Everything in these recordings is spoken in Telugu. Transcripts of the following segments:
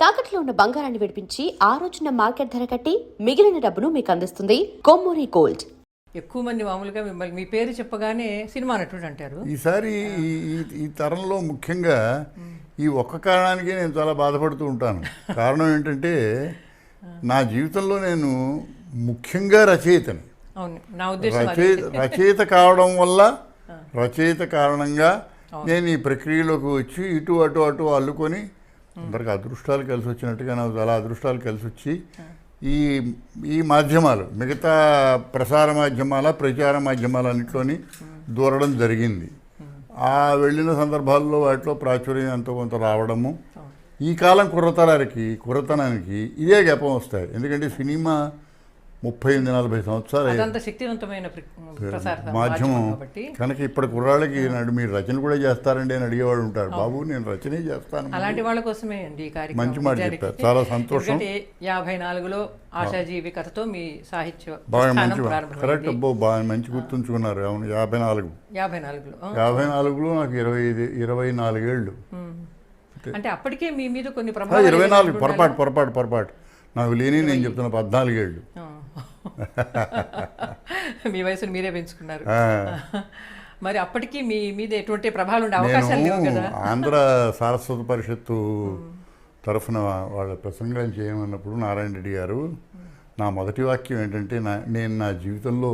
తాకట్లో ఉన్న బంగారాన్ని విడిపించి ఆ రోజున మార్కెట్ ధర కట్టి మిగిలిన డబ్బును మీకు అందిస్తుంది కొమ్మూరి గోల్డ్. ఎక్కువ మంది మామూలుగా మిమ్మల్ని మీ పేరు చెప్పగానే సినిమా నటుడు అంటారు. ఈసారి ఈ తరంలో ముఖ్యంగా ఈ ఒక్క కారణానికే నేను చాలా బాధపడుతూ ఉంటాను. కారణం ఏంటంటే నా జీవితంలో నేను ముఖ్యంగా రచయితని. అవును, నా ఉద్దేశం రచయిత కావడం వల్ల రచయిత కారణంగా నేను ఈ ప్రక్రియలోకి వచ్చి ఇటు అటు అటు అల్లుకొని అందరికి అదృష్టాలు కలిసి వచ్చినట్టుగా నాకు చాలా అదృష్టాలు కలిసి వచ్చి ఈ మాధ్యమాలు మిగతా ప్రసార మాధ్యమాల ప్రచార మాధ్యమాలన్నింటిలోని దూరడం జరిగింది. ఆ వెళ్ళిన సందర్భాల్లో వాటిలో ప్రాచుర్యం ఎంతో కొంత రావడము. ఈ కాలం కుర్రతనానికి ఇదే జ్ఞాపకం వస్తాయి. ఎందుకంటే సినిమా 38-40 సంవత్సరాలు శక్తివంతమైన మాధ్యమం కనుక ఇప్పటి కుర్రాళ్ళకి నాడు మీరు రచన కూడా చేస్తారండి అని అడిగేవాడు ఉంటారు. బాబు నేను రచనే చేస్తాను. అలాంటి వాళ్ళ కోసమే అండి మంచి మాట చెప్పారు, చాలా సంతోషం. 54లో ఆశాజీవి కథతో మీ సాహిత్య బాగా మంచి కరెక్ట్ బాగా మంచి గుర్తుంచుకున్నారు. అవును, 54లో నాకు 24 ఏళ్ళు. అంటే అప్పటికే మీ మీద కొన్ని ప్రభావం. 24 పొరపాటు నాకు లేని నేను చెప్తున్నా 14 ఏళ్ళు. మీ వయసును మీరే పెంచుకున్నారు. మరి అప్పటికి మీ మీద ఎటువంటి ప్రభావం ఉండే అవకాశాలు లేవు కదా. ఆంధ్ర సారస్వత పరిషత్తు తరఫున వాళ్ళ ప్రసంగం చేయమన్నప్పుడు నారాయణ రెడ్డి గారు నా మొదటి వాక్యం ఏంటంటే నేను నా జీవితంలో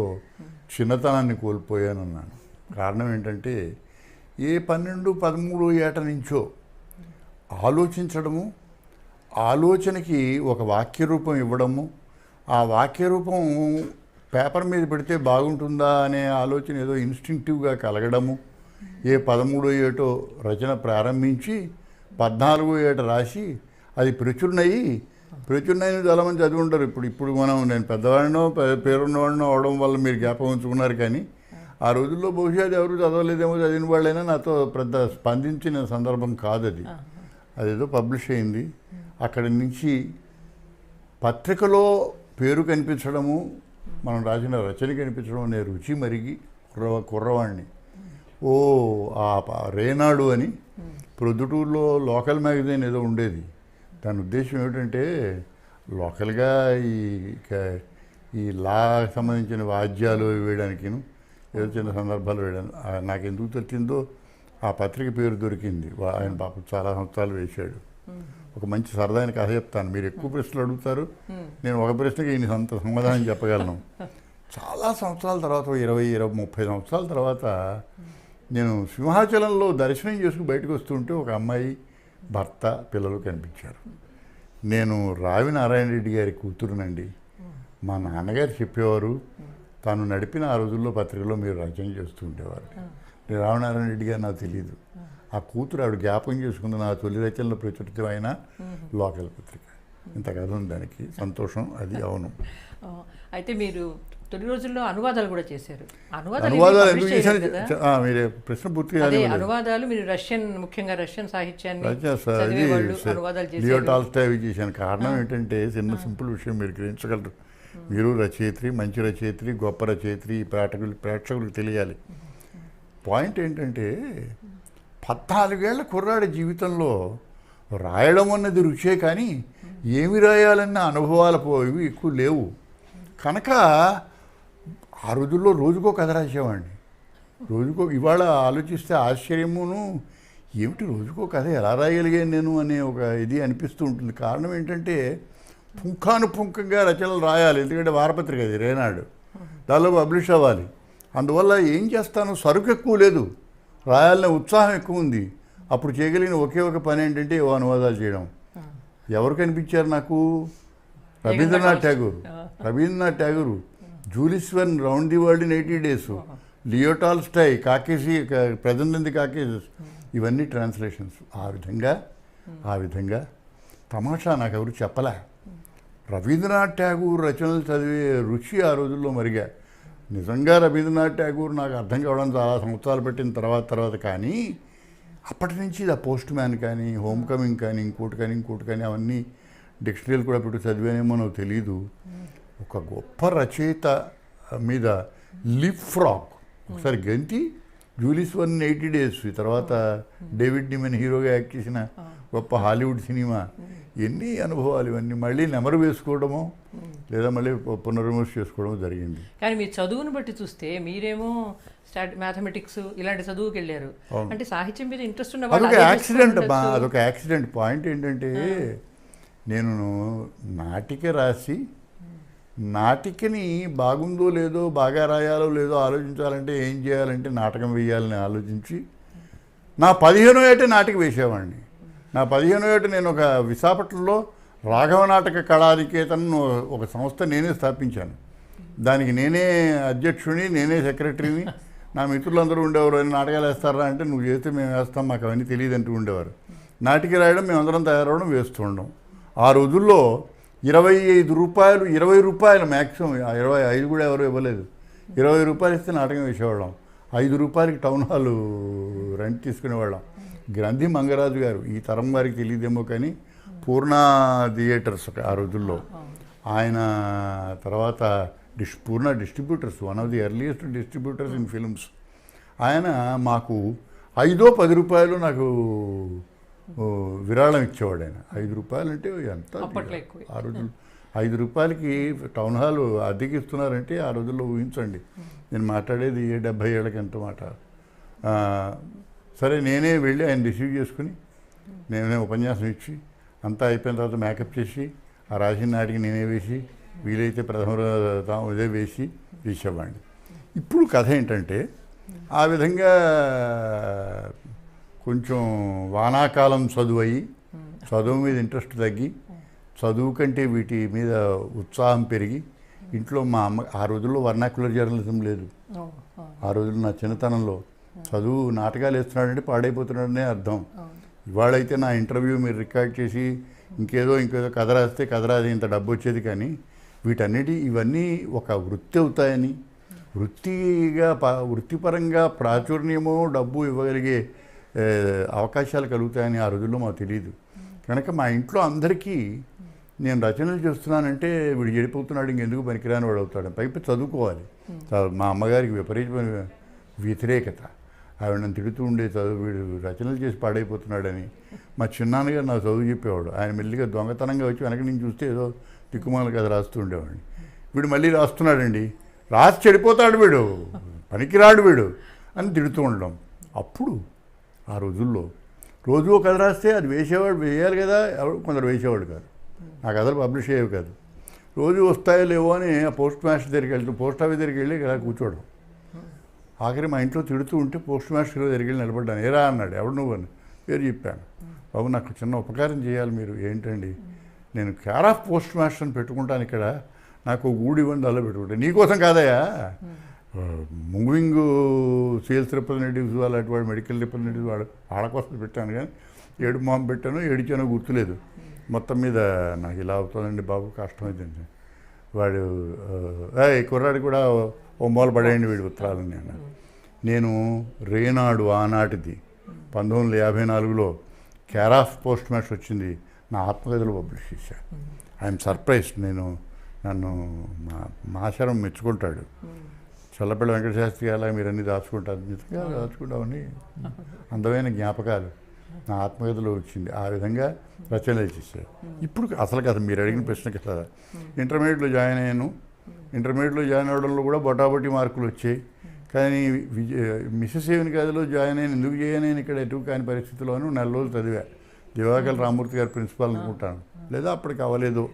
చిన్నతనాన్ని కోల్పోయానన్నాను. కారణం ఏంటంటే ఏ 12-13 ఏట నుంచో ఆలోచించడము, ఆలోచనకి ఒక వాక్య రూపం ఇవ్వడము, ఆ వాక్య రూపం పేపర్ మీద పెడితే బాగుంటుందా అనే ఆలోచన ఏదో ఇన్స్టింక్టివ్గా కలగడము, ఏ 13 ఏటో రచన ప్రారంభించి 14 ఏట రాసి అది ప్రచురణయి చాలామంది చదివి ఉంటారు. ఇప్పుడు నేను పెద్దవాడినో పేరున్నవాడినో అవడం వల్ల మీరు జ్ఞాపకం ఉంచుకున్నారు. కానీ ఆ రోజుల్లో బహుశా అది ఎవరు చదవలేదేమో, చదివిన వాళ్ళైనా నాతో పెద్ద స్పందించిన సందర్భం కాదు అది. అదేదో పబ్లిష్ అయింది. అక్కడి నుంచి పత్రికలో పేరు కనిపించడము, మనం రాసిన రచన కనిపించడం అనే రుచి మరిగి కుర్రవాణ్ణి ఆ రేనాడు అని ప్రొద్దుటూరులో లోకల్ మ్యాగజైన్ ఏదో ఉండేది. దాని ఉద్దేశం ఏమిటంటే లోకల్గా ఈ లా సంబంధించిన వాద్యాలు వేయడానికి ఏదో చిన్న సందర్భాలు వేయడానికి నాకు ఎందుకు తెలిసిందో ఆ పత్రిక పేరు దొరికింది. ఆయన పాప చాలా సంవత్సరాలు వేశాడు. ఒక మంచి సరదాయిన కథ చెప్తాను. మీరు ఎక్కువ ప్రశ్నలు అడుగుతారు, నేను ఒక ప్రశ్నకి ఈయన సమాధానం చెప్పగలను. చాలా సంవత్సరాల తర్వాత 20-30 సంవత్సరాల తర్వాత నేను సింహాచలంలో దర్శనం చేసుకుని బయటకు వస్తుంటే ఒక అమ్మాయి, భర్త, పిల్లలు కనిపించారు. నేను రావి నారాయణ రెడ్డి గారి కూతురునండి. మా నాన్నగారు చెప్పేవారు, తాను నడిపిన ఆ రోజుల్లో పత్రికలో మీరు రచన చేస్తూ ఉండేవారు. రామనారాయణ రెడ్డి గారు నాకు తెలియదు. ఆ కూతురు ఆవిడ జ్ఞాపకం చేసుకుంది నా తొలి రచనలో ప్రచురితమైన లోకల్ పత్రిక. ఇంత కథ ఉంది దానికి. సంతోషం అది. అవును. అయితే మీరు తొలి రోజుల్లో అనువాదాలు కూడా చేశారు. అనువాదాలు ఎందుకు చేశాను మీరే ప్రశ్న పూర్తిగా. అనువాదాలు మీరు ముఖ్యంగా రష్యన్ సాహిత్యాన్ని లియో టాల్స్టాయ్ చేశాను. కారణం ఏంటంటే చిన్న సింపుల్ విషయం మీరు గ్రహించగలరు. మీరు రచయిత్రి, మంచి రచయిత్రి, గొప్ప రచయిత్రి, ప్రేక్షకులకు తెలియాలి. పాయింట్ ఏంటంటే 14 ఏళ్ల కుర్రాడి జీవితంలో రాయడం అన్నది రుచే, కానీ ఏమి రాయాలన్న అనుభవాలు ఇవి ఎక్కువ లేవు. కనుక ఆ రోజుల్లో రోజుకో కథ రాసేవాడిని. ఇవాళ ఆలోచిస్తే ఆశ్చర్యమును, ఏమిటి రోజుకో కథ ఎలా రాయగలిగాను నేను అనే ఒక ఇది అనిపిస్తూ ఉంటుంది. కారణం ఏంటంటే పుంఖానుపుంఖంగా రచనలు రాయాలి. ఎందుకంటే వారపత్రిక అది రేనాడు, దానిలో పబ్లిష్ అవ్వాలి. అందువల్ల ఏం చేస్తాను, సరుకు ఎక్కువ లేదు, రాయాలనే ఉత్సాహం ఎక్కువ ఉంది. అప్పుడు చేయగలిగిన ఒకే ఒక పని ఏంటంటే అనువాదాలు చేయడం. ఎవరు కనిపించారు నాకు? Rabindranath Tagore, Jules Verne, round the world in 80 days, Leo Tolstoy, కాకేసి, ప్రెజెంట్ ఇన్ ది కాకేజెస్, ఇవన్నీ ట్రాన్స్లేషన్స్. ఆ విధంగా తమాషా నాకు ఎవరు చెప్పలే. రవీంద్రనాథ్ ఠాగూర్ రచనలు చదివే రుచి ఆ రోజుల్లో మరిగా. నిజంగా రవీంద్రనాథ్ ఠాగూర్ నాకు అర్థం కావడం చాలా సంవత్సరాలు పెట్టిన తర్వాత కానీ అప్పటి నుంచి ద పోస్ట్ మ్యాన్ కానీ, హోమ్ కమింగ్ కానీ, ఇంకోటి కానీ అవన్నీ డిక్షనరీలు కూడా పెట్టి చదివానేమో నాకు తెలీదు. ఒక గొప్ప రచయిత మీద లిప్ ఫ్రాగ్ ఒకసారి గంతి జూలిస్ 180 days, తర్వాత డేవిడ్ నిమెన్ హీరోగా యాక్ట్ చేసిన గొప్ప హాలీవుడ్ సినిమా. ఎన్ని అనుభవాలు ఇవన్నీ మళ్ళీ నెమరు వేసుకోవడము లేదా మళ్ళీ పునర్విమర్శ చేసుకోవడం జరిగింది. కానీ మీ చదువును బట్టి చూస్తే మీరేమో మ్యాథమెటిక్స్ ఇలాంటి చదువుకి వెళ్ళారు, అంటే సాహిత్యం మీద ఇంట్రెస్ట్ ఉన్న వాళ్ళు అదొక యాక్సిడెంట్ అమ్మా, అదొక యాక్సిడెంట్. పాయింట్ ఏంటంటే నేను నాటిక రాసి నాటికని బాగుందో లేదో బాగా రాయాలో లేదో ఆలోచించాలంటే ఏం చేయాలంటే నాటకం వేయాలని ఆలోచించి నా 15వ ఏట నాటిక వేసేవాడిని. నా 15వ ఏట నేను ఒక విశాఖపట్నంలో రాఘవ నాటక కళానికేతన్ ఒక సంస్థ నేనే స్థాపించాను. దానికి నేనే అధ్యక్షుడిని, నేనే సెక్రటరీని. నా మిత్రులందరూ ఉండేవారు, అని నాటకాలు వేస్తారా అంటే నువ్వు చేస్తే మేము వేస్తాం, మాకు అవన్నీ తెలియదు అంటూ ఉండేవారు. నాటిక రాయడం మేమందరం తయారవడం వేస్తూ ఉండడం. ఆ రోజుల్లో 25 రూపాయలు, 20 రూపాయలు మ్యాక్సిమం, 25 కూడా ఎవరు ఇవ్వలేదు. 20 రూపాయలు ఇస్తే నాటకం వేసేవాళ్ళం. 5 రూపాయలకి టౌన్ హాల్ రెంట్ తీసుకునేవాళ్ళం. గ్రంథి మంగరాజు గారు, ఈ తరం వారికి తెలియదేమో కానీ పూర్ణ థియేటర్స్ ఆ రోజుల్లో ఆయన, తర్వాత Purna distributors, one of the earliest distributors in films. ఆయన మాకు 5-10 రూపాయలు నాకు విరాళం ఇచ్చేవాడు. ఆయన 5 రూపాయలు అంటే ఎంత ఆ రోజుల్లో. 5 రూపాయలకి టౌన్ హాల్ అద్దెకి ఇస్తున్నారంటే ఆ రోజుల్లో ఊహించండి. నేను మాట్లాడేది 70 ఏళ్ళకి ఎంత మాట. సరే నేనే వెళ్ళి ఆయన రిసీవ్ చేసుకుని నేనే ఉపన్యాసం ఇచ్చి అంతా అయిపోయిన తర్వాత మేకప్ చేసి ఆ రాసిన నాటికి నేనే వేసి వీలైతే ఇదే వేసేవాడిని. ఇప్పుడు కథ ఏంటంటే ఆ విధంగా కొంచెం వానాకాలం చదువు అయ్యి చదువు మీద ఇంట్రెస్ట్ తగ్గి చదువు కంటే వీటి మీద ఉత్సాహం పెరిగి ఇంట్లో మా అమ్మ, ఆ రోజుల్లో వర్నాక్యులర్ జర్నలిజం లేదు. ఆ రోజుల్లో నా చిన్నతనంలో చదువు నాటకాలు వేస్తున్నాడంటే పాడైపోతున్నాడనే అర్థం. ఇవాళైతే నా ఇంటర్వ్యూ మీరు రికార్డ్ చేసి ఇంకేదో కథ రాస్తే కథ రాసి ఇంత డబ్బు వచ్చేది, కానీ ఇవన్నీ ఒక వృత్తి అవుతాయని, వృత్తిపరంగా ప్రాచుర్యమో డబ్బు ఇవ్వగలిగే అవకాశాలు కలుగుతాయని ఆ రోజుల్లో మాకు తెలియదు. కనుక మా ఇంట్లో అందరికీ నేను రచనలు చేస్తున్నానంటే వీడు చెడిపోతున్నాడు, ఇంకెందుకు పనికిరాని వాడు అవుతాడు, పైపు చదువుకోవాలి. మా అమ్మగారికి విపరీతమైన వ్యతిరేకత. ఆవిడ నన్ను తిడుతూ ఉండే, వీడు రచనలు చేసి పాడైపోతున్నాడని. మా చిన్నాన్నగారు నాకు చదువు చెప్పేవాడు. ఆయన మెల్లిగా దొంగతనంగా వచ్చి వెనక నుంచి చూస్తే ఏదో తిక్కుమాల కథ రాస్తూ ఉండేవాడిని. వీడు మళ్ళీ రాస్తున్నాడండి, రాసి చెడిపోతాడు వీడు, పనికిరాడు వీడు అని తిడుతూ ఉండడం. అప్పుడు ఆ రోజుల్లో రోజు ఒక కథ రాస్తే అది వేయాలి కదా, కొందరు వేసేవాడు కాదు. నా కథలు పబ్లిష్ అయ్యేవి కాదు. రోజు వస్తాయో లేవో అని ఆ పోస్ట్ మాస్టర్ దగ్గరికి పోస్ట్ ఆఫీస్ దగ్గరికి వెళ్ళి ఇలా కూర్చోవడం. ఆఖరి మా ఇంట్లో తిడుతూ ఉంటే పోస్ట్ మాస్టర్ దగ్గరికి వెళ్ళి నిలబడ్డాను. ఏరా అన్నాడు. ఎవడు నువ్వు అని పేరు చెప్పాను. బాబు నాకు చిన్న ఉపకారం చేయాలి మీరు. ఏంటండి? నేను కేర్ ఆఫ్ పోస్ట్ మాస్టర్ అని పెట్టుకుంటాను ఇక్కడ, నాకు గూడు ఇవ్వండి, అలా పెట్టుకుంటాను. నీకోసం కాదయా, మూవింగ్ సేల్స్ రిప్రజెంటేటివ్స్ అలాంటి వాడు, మెడికల్ రిప్రజెంటేటివ్స్ వాళ్ళ కోసం పెట్టాను. కానీ ఏడు మామ పెట్టాను, ఏడిచానో గుర్తులేదు. మొత్తం మీద నాకు ఇలా అవుతుందండి బాబు, కష్టమైందండి. వాడు కుర్రాడు కూడా ఓ మూల పడేయండి వీడి ఉత్తరాలని. నేను రేనాడు ఆనాటిది 1954లో కేర్ ఆఫ్ పోస్ట్ మాస్టర్ వచ్చింది, నా ఆత్మకథలు పబ్లిష్ చేశాను. I'm surprised. నన్ను మాశరం మెచ్చుకుంటాడు. చల్లపల్లి వెంకటశాస్త్రి అలా మీరు అన్నీ దాచుకుంటారు. నిజంగా దాచుకుంటామని అందమైన జ్ఞాపకాలు నా ఆత్మకథలో వచ్చింది. ఆ విధంగా రచనలు చేశారు. ఇప్పుడు అసలు కథ మీరు అడిగిన ప్రశ్న కదా. ఇంటర్మీడియట్లో జాయిన్ అయ్యాను. ఇంటర్మీడియట్లో జాయిన్ అవ్వడంలో కూడా బొటాబొట్టి మార్కులు వచ్చాయి. కానీ మిసెస్ ఏవిని కథలో జాయిన్ అయిన ఎందుకు జాయిన్ అయిన ఇక్కడ ఎటు కాని పరిస్థితిలోనూ 4 రోజులు చదివా. దివాకర్ రామూర్తి గారు ప్రిన్సిపాల్ అనుకుంటాను, లేదా అప్పటికి అవ్వలేదు.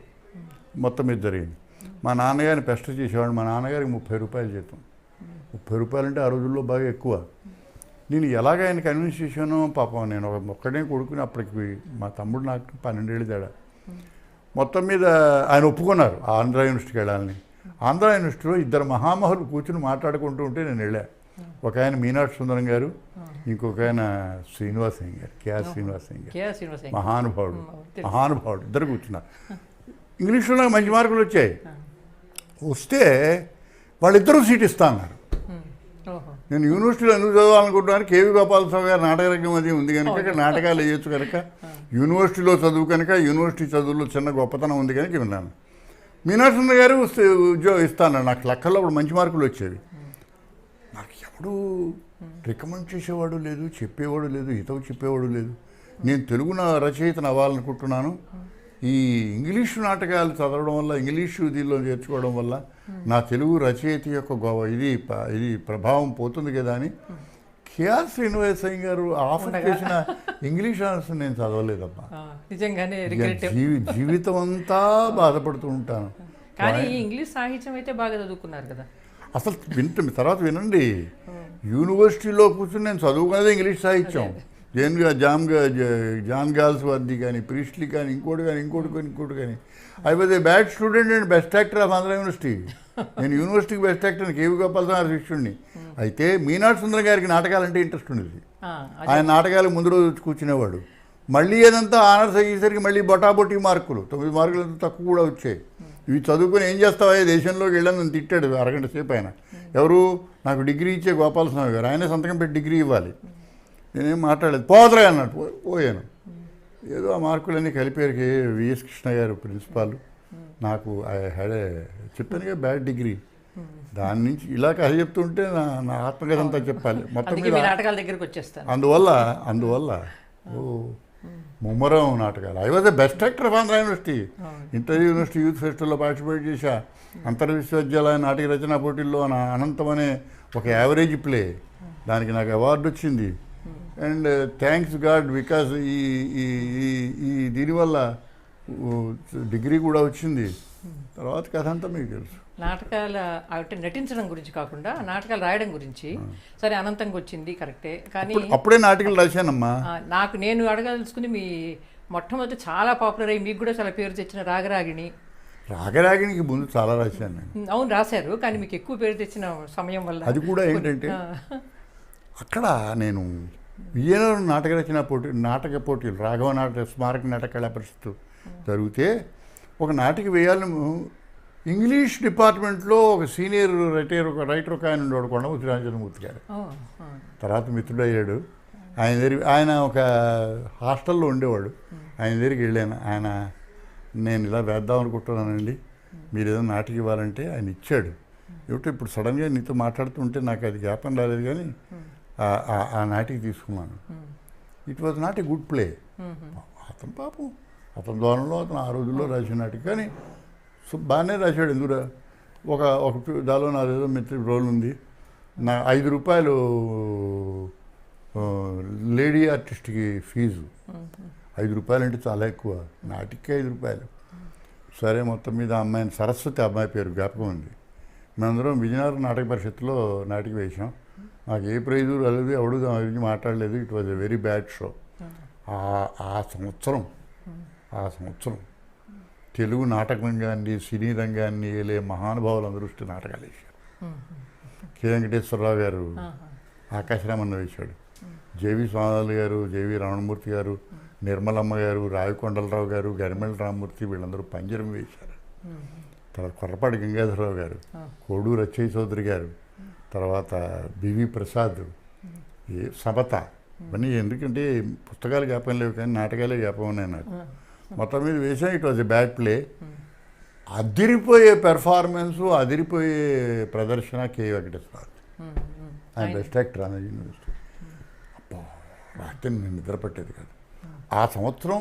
మొత్తం మీద జరిగింది. మా నాన్నగారిని పెస్ట్ చేసేవాడు. మా నాన్నగారికి 30 రూపాయలు జీతం. 30 రూపాయలు అంటే ఆ రోజుల్లో బాగా ఎక్కువ. నేను ఎలాగ ఆయన కన్విన్స్ చేశానో పాపం, నేను ఒక్కడే కొడుకుని, అప్పటికి మా తమ్ముడు నాకు 12 ఏళ్ళు తేడా. మొత్తం మీద ఆయన ఒప్పుకున్నారు ఆంధ్ర యూనివర్సిటీకి వెళ్ళాలని. ఆంధ్ర యూనివర్సిటీలో 2 మహామహులు కూర్చుని మాట్లాడుకుంటూ ఉంటే నేను వెళ్ళా. ఒక ఆయన మీనాక్షి సుందరం గారు, ఇంకొక ఆయన శ్రీనివాస్ అయ్య గారు, కేఆర్ శ్రీనివాస్ అయ్య గారు, మహానుభావుడు. 2 కూర్చున్నారు. ఇంగ్లీష్లో నాకు మంచి మార్కులు వచ్చాయి. వస్తే వాళ్ళిద్దరూ సీట్ ఇస్తా అన్నారు. నేను యూనివర్సిటీలో ఎందుకు చదవాలనుకుంటున్నాను, కేవీ గోపాలస్వామి గారు నాటకరంగం అది ఉంది కనుక, ఇక్కడ నాటకాలు వేయచ్చు కనుక, యూనివర్సిటీలో చదువు కనుక, యూనివర్సిటీ చదువులో చిన్న గొప్పతనం ఉంది కనుక విన్నాను. మీనాక్షి గారు ఉద్యోగం ఇస్తాను. నాకు లెక్కల్లో అప్పుడు మంచి మార్కులు వచ్చేవి. నాకు ఎప్పుడు రికమెండ్ చేసేవాడు లేదు, చెప్పేవాడు లేదు, హితవు చెప్పేవాడు లేదు. నేను తెలుగు రచయితను అవ్వాలనుకుంటున్నాను. ఈ ఇంగ్లీషు నాటకాలు చదవడం వల్ల, ఇంగ్లీషు దీనిలో చేర్చుకోవడం వల్ల నా తెలుగు రచయిత యొక్క ఇది ప్రభావం పోతుంది కదా అని కేఆర్ శ్రీనివాసయ్య గారు ఆఫర్ చేసిన ఇంగ్లీష్ ఆనర్స్ నేను చదవలేదమ్మా. నిజంగానే జీవితం అంతా బాధపడుతూ ఉంటాను. కానీ ఇంగ్లీష్ సాహిత్యం అయితే బాగా చదువుకున్నారు కదా. అసలు తర్వాత వినండి, యూనివర్సిటీలో కూర్చుని నేను చదువుకున్నదే ఇంగ్లీష్ సాహిత్యం. జాన్ గాల్స్ వర్ది కానీ, ప్రీస్ట్లీ కానీ, ఇంకోటి కానీ. I was a bad student and best actor of Andhra university. నేను యూనివర్సిటీకి బెస్ట్ యాక్టర్ కేవీ గోపాలస్వామి శిష్యుడిని. అయితే మీనాడు సుందరం గారికి నాటకాలంటే ఇంట్రెస్ట్ ఉండేది. ఆయన నాటకాలకు ముందు రోజు వచ్చి కూర్చునేవాడు. మళ్ళీ ఏదంతా ఆనర్స్ అయ్యేసరికి మళ్ళీ బొటాబొట్టి మార్కులు, 9 మార్కులు తక్కువ కూడా వచ్చాయి. ఇవి చదువుకొని ఏం చేస్తావా, దేశంలోకి వెళ్ళని నన్ను తిట్టాడు అరగంట సేపు. ఆయన ఎవరు, నాకు డిగ్రీ ఇచ్చే గోపాలస్వామి గారు. ఆయనే సంతకం పెట్టి డిగ్రీ ఇవ్వాలి. నేనేం మాట్లాడలేదు, పోదరా అన్నట్టు పోయాను. ఏదో ఆ మార్కులన్నీ కలిపేరికి విఎస్ కృష్ణ గారు ప్రిన్సిపాల్. నాకు చెప్పానుగా బ్యాడ్ డిగ్రీ. దాని నుంచి ఇలా కథ చెప్తుంటే నా ఆత్మకథ అంతా చెప్పాలి మొత్తం మీద. నాటకాల దగ్గరికి వచ్చేస్తాను. అందువల్ల ముమ్మరం నాటకాలు. I was the best actor of Andhra university. Inter university youth ఫెస్టివల్లో పార్టిసిపేట్ చేశా. అంతర్ విశ్వవిద్యాలయ నాటక రచనా పోటీల్లో నా అనంతం అనే ఒక యావరేజ్ ప్లే, దానికి నాకు అవార్డు వచ్చింది. అండ్ థ్యాంక్స్ గాడ్, బికాజ్ ఈ దీనివల్ల డిగ్రీ కూడా వచ్చింది. తర్వాత కథ అంతా మీకు తెలుసు. నాటకాల అంటే నటించడం గురించి కాకుండా నాటకాలు రాయడం గురించి. సరే, అనంతంగా వచ్చింది కరెక్టే, కానీ అప్పుడే నాటకాలు రాశానమ్మా. నేను అడగదలుచుకుని, మీ మొట్టమొదటి చాలా పాపులర్ అయ్యి మీకు కూడా చాలా పేరు తెచ్చిన రాగరాగిణికి ముందు చాలా రాశాను నేను. అవును, రాశారు. కానీ మీకు ఎక్కువ పేరు తెచ్చిన సమయం వల్ల అది కూడా ఏంటంటే, అక్కడ నేను విజయనగరం నాటక పోటీలు రాఘవ నాటక స్మారక నాటక కళా పరిషత్తు జరిగితే ఒక నాటిక వేయాలని ఇంగ్లీష్ డిపార్ట్మెంట్లో ఒక సీనియర్ రైటర్ ఒక ఆయన ఉండేవాడు, కొండమూర్తి రామచంద్రమూర్తి గారు. తర్వాత మిత్రుడయ్యాడు. ఆయన ఒక హాస్టల్లో ఉండేవాడు. ఆయన దగ్గరికి వెళ్ళాను. నేను ఇలా వేద్దాం అనుకుంటున్నానండి, మీరు ఏదో నాటిక ఇవ్వాలంటే ఆయన ఇచ్చాడు. ఏమిటో ఇప్పుడు సడన్గా నీతో మాట్లాడుతుంటే నాకు అది జ్ఞాపకం రాలేదు, కానీ ఆ నాటిక తీసుకున్నాను. It was not a good play. అతని ద్వారంలో అతను ఆ రోజుల్లో రాసిన నాటిక, కానీ బాగానే రాశాడు. ఎందుకురా, ఒక దానిలో నాదేదో మిత్రుడి రోల్ ఉంది. నా 5 రూపాయలు లేడీ ఆర్టిస్ట్కి ఫీజు. 5 రూపాయలు అంటే చాలా ఎక్కువ, నాటికి 5 రూపాయలు. సరే, మొత్తం మీద అమ్మాయిని, సరస్వతి అమ్మాయి పేరు జ్ఞాపకం ఉంది. మేమందరం విజయనగరం నాటక పరిషత్తులో నాటిక వేసాం. నాకు ఏ ప్రైజు రాలేదు, ఎవడు దాని గురించి మాట్లాడలేదు. It was a very bad show. ఆ సంవత్సరం తెలుగు నాటక రంగాన్ని, సినీ రంగాన్ని ఏలే మహానుభావులు అందరూ నాటకాలు వేశారు. కె వెంకటేశ్వరరావు గారు ఆకాశరామన్న వేశాడు. జేవి స్వామి గారు, జేవి రమణమూర్తి గారు, నిర్మలమ్మ గారు, రావికొండలరావు గారు, గరిమెళ్ళ రామమూర్తి, వీళ్ళందరూ పంజరం వేశారు. తర్వాత కొర్రపాటి గంగాధరరావు గారు, కోడూరు అచ్చయ్య చౌదరి గారు, తర్వాత బివి ప్రసాద్, సమత. ఇవన్నీ ఎందుకంటే పుస్తకాలు జ్ఞాపకం లేవు, కానీ నాటకాలే జ్ఞాపకం ఉన్నాయి నాకు. మొత్తం మీద వేసాను. It was a bad play. అదిరిపోయే పెర్ఫార్మెన్సు, అదిరిపోయే ప్రదర్శన కె వెంకటేశ్వరరావు. ఆయన బెస్ట్ యాక్టర్ ఆంధ్ర యూనివర్సిటీ. అబ్బా, రాస్తే నేను నిద్రపట్టేది కాదు. ఆ సంవత్సరం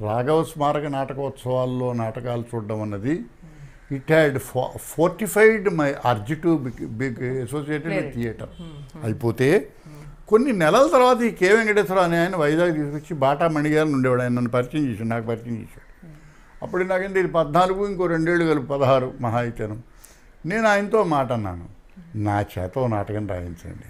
రాఘవ స్మారక నాటకోత్సవాల్లో నాటకాలు చూడడం అన్నది, it had fortified my urge to big associated with theatre. అయిపోతే కొన్ని నెలల తర్వాత ఈ కె వెంకటేశ్వరరావు అనే ఆయన వైజాగ్ తీసుకొచ్చి బాటా మణిగారిని ఉండేవాడు. ఆయన నన్ను పరిచయం చేశాడు, నాకు పరిచయం చేశాడు. అప్పుడు నాకంటే ఇది 14, ఇంకో 2 ఏళ్ళు కలిపి 16 మహా అయితేను. నేను ఆయనతో మాట అన్నాను, నా చేత నాటకం రాయించండి.